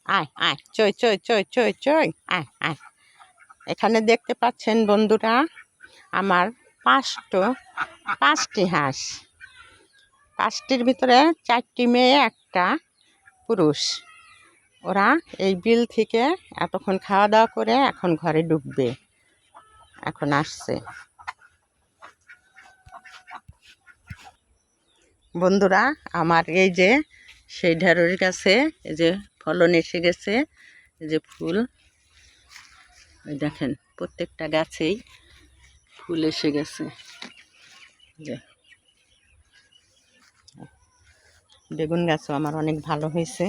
আয় আয় চই চই চই চই চই আয় আয়। এখানে দেখতে পাচ্ছেন বন্ধুরা আমার পাঁচটি হাঁস। পাঁচটির ভিতরে 4টি মেয়ে, একটা পুরুষ। ওরা এই বিল থেকে এতক্ষণ খাওয়া দাওয়া করে এখন ঘরে ঢুকবে, এখন আসছে। বন্ধুরা আমার এই যে সেই ঢেঁড়স গাছে এই যে ফলন এসে গেছে, এই যে ফুল, এই দেখেন প্রত্যেকটা গাছেই ফুল এসে গেছে। যে বেগুন গাছও আমার অনেক ভালো হয়েছে,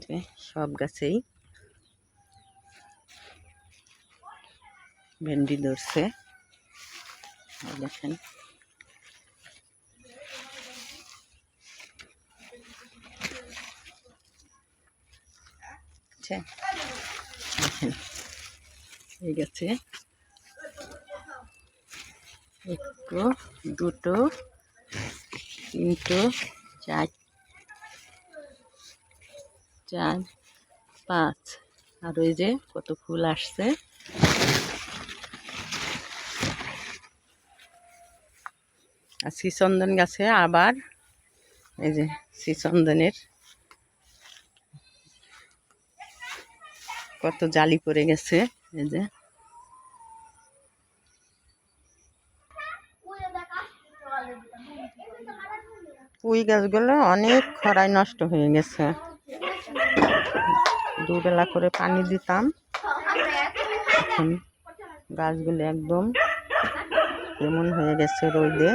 যে সব গাছেই ভেন্ডি ধরছে, দেখেন। দেখেন এই গাছে একটু, দুটো, তিনটো, চার, 5, আর ওই যে কত ফুল আসছে। আর শ্রীচন্দন গাছে আবার এই যে শ্রীচন্দনের কত জালি পড়ে গেছে। এই যে পুঁই গাছগুলো অনেক খরায় নষ্ট হয়ে গেছে। দুবেলা করে পানি দিতাম, এখন গাছগুলো একদম কেমন হয়ে গেছে রোদে।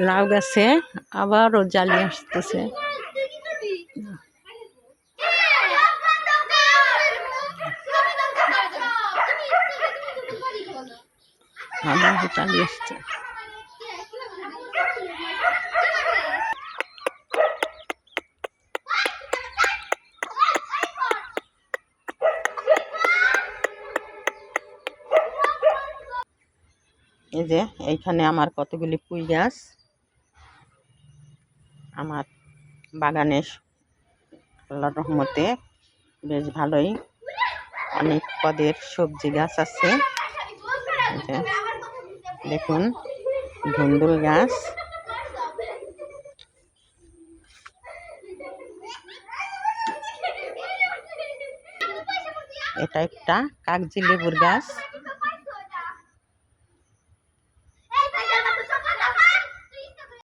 লাউ গাছে আবারও জালি আসতেছে, আবার জালি আসছে। এই যে এইখানে আমার কতগুলি পুঁই গাছ, আমার বাগানে আল্লাহর রহমতে বেশ ভালোই অনেক পদের সবজি গাছ আছে। দেখুন ধুন্দুল গাছ, এটা একটা কাগজি লেবুর গাছ।